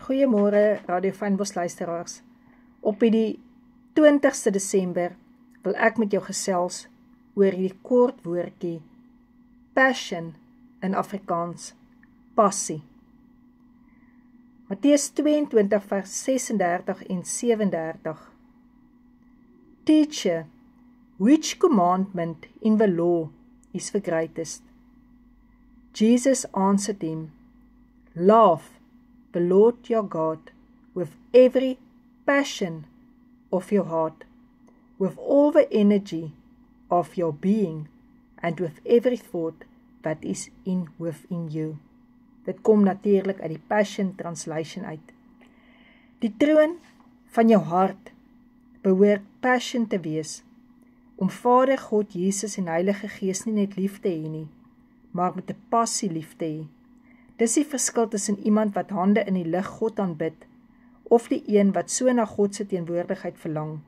Goeiemôre Radio Fynbos luisteraars. Op die 20ste Desember wil ek met jou gesels oor die kort woordjie passion in Afrikaans, passie. Matteus 22 vers 36 en 37. Teacher, which commandment in the law is the greatest? Jesus answered him, love the Lord your God with every passion of your heart, with all the energy of your being, and with every thought that is within you. Dit kom natuurlik uit die Passion Translation uit. Die troon van jou hart behoort passion te wees, om Vader God, Jesus en Heilige Gees nie net lief te hê nie, maar met 'n passie lief te hê. Dis die verskil tussen iemand wat hande in die lig God aanbid, of die een wat so na God se teenwoordigheid verlang,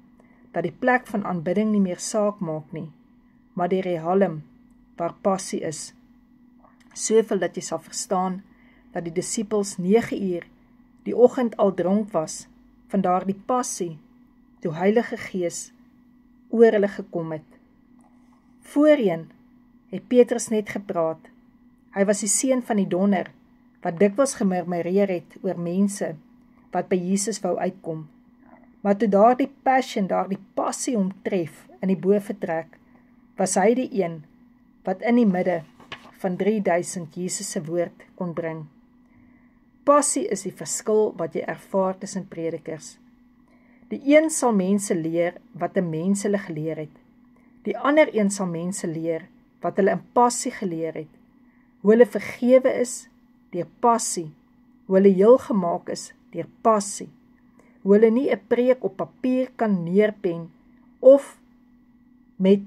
dat die plek van aanbidding nie meer saak maak nie, maar die realm waar passie is. Soveel dat jy sal verstaan, dat die disippels 9 uur die oggend al dronk was, van daardie passie, toe Heilige Gees oor hulle gekom het. Voorheen het Petrus net gepraat. Hy was die seun van die donder, wat dikwels gemurmureer het oor mense, wat by Jesus wou uitkom. Maar toe daardie passion, daardie passie omtref in die boventrek, was hy die een, wat in die midde van 3000 Jesus se woord kon bring. Passie is die verskil wat jy ervaar tussen predikers. Die een sal mense leer wat 'n mens hulle geleer het. Die ander een sal mense leer wat hulle in passie geleer het. Hoe hulle vergewe is deur passie, hoe hulle heel gemaak is deur passie, hoe hulle nie 'n preek op papier kan neerpen of met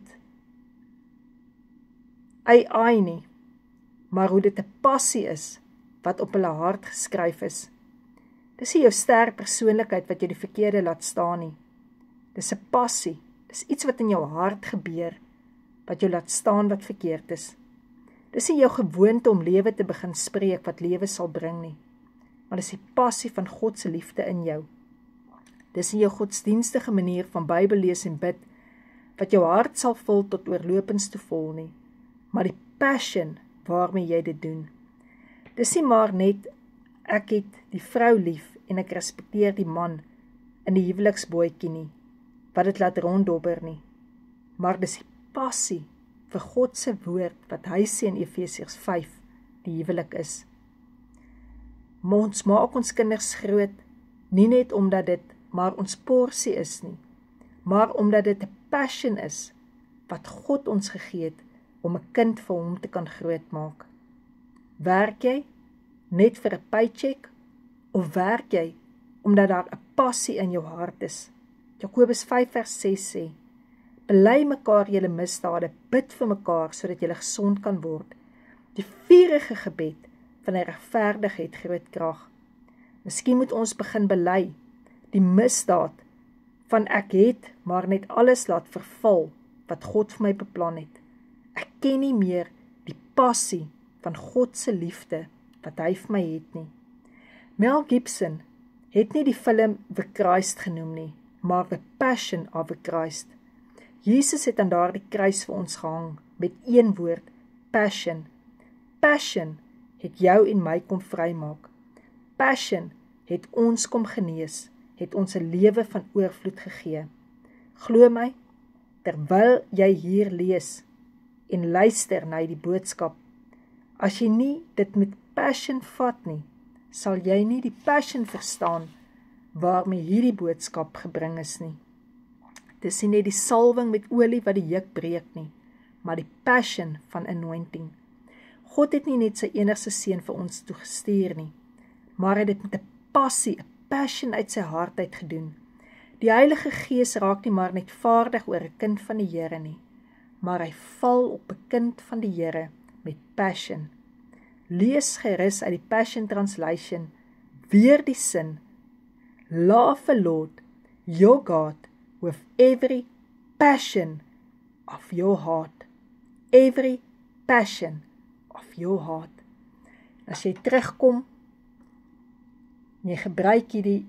AI nie, maar hoe dit 'n passie is wat op hulle hart geskryf is. Dis nie jou sterk persoonlikheid wat jy die verkeerde laat staan nie. Dis 'n passie, dis iets wat in jou hart gebeur, wat jou laat staan wat verkeerd is. Dis nie jou gewoonte om lewe te begin spreek wat lewe sal bring nie, maar dis die passie van God se liefde in jou. Dis nie jou godsdienstige manier van Bybel lees en bid, wat jou hart sal vul tot oorlopends te vol nie, maar die passion waarmee jy dit doen. Dis nie maar net, ek het die vrou lief en ek respekteer die man in die huweliksbootjie nie, wat dit laat ronddobber nie, maar dis die passie vir God se woord, wat hy sê in Efesiërs 5, die huwelik is. Ons maak ons kinders groot, nie net omdat dit maar ons porsie is nie, maar omdat dit 'n passion is, wat God ons gegee het, om 'n kind vir hom te kan grootmaak. Werk jy net vir 'n paycheck, of werk jy omdat daar 'n passie in jou hart is? Jakobus 5 vers 6 sê, bely mekaar julle misdade, bid vir mekaar, sodat julle gesond kan word. Die vurige gebed van 'n regverdige het groot krag. Miskien moet ons begin bely, die misdaad van ek het maar net alles laat verval, wat God vir my beplan het. Ek ken nie meer die passie van God se liefde, wat hy vir my het nie. Mel Gibson het nie die film The Christ genoem nie, maar The Passion of the Christ. Jesus het aan daardie kruis vir ons gehang, met een woord, passion. Passion het jou en my kom vrymaak. Passion het ons kom genees, het ons 'n lewe van oorvloed gegee. Glo my, terwyl jy hier lees en luister na die boodskap, as jy nie dit met passion vat nie, sal jy nie die passion verstaan waarmee hierdie boodskap gebring is nie. Dis nie net die salwing met olie wat die juk breek nie, maar die passion van anointing. God het nie net sy enigste seun vir ons toegestuur nie, maar hy het dit met 'n passie, 'n passion uit sy hart uit gedoen. Die Heilige Gees raak nie maar net vaardig oor 'n kind van die Here nie, maar hy val op 'n kind van die Here met passion. Lees gerus uit die Passion Translation weer die sin, love the Lord, your God, with every passion of your heart. Every passion of your heart. As jy terugkom, en jy gebruik hierdie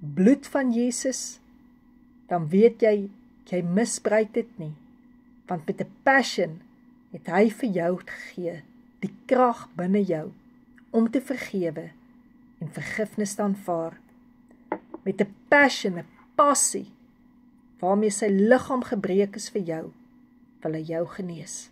bloed van Jesus, dan weet jy misbruik dit nie. Want met 'n passion het hy vir jou gegee, die krag binne jou, om te vergewe en vergifnis te aanvaar. Met 'n passion, 'n passie, waarmee sy liggaam gebreek is vir jou, wil hy jou genees.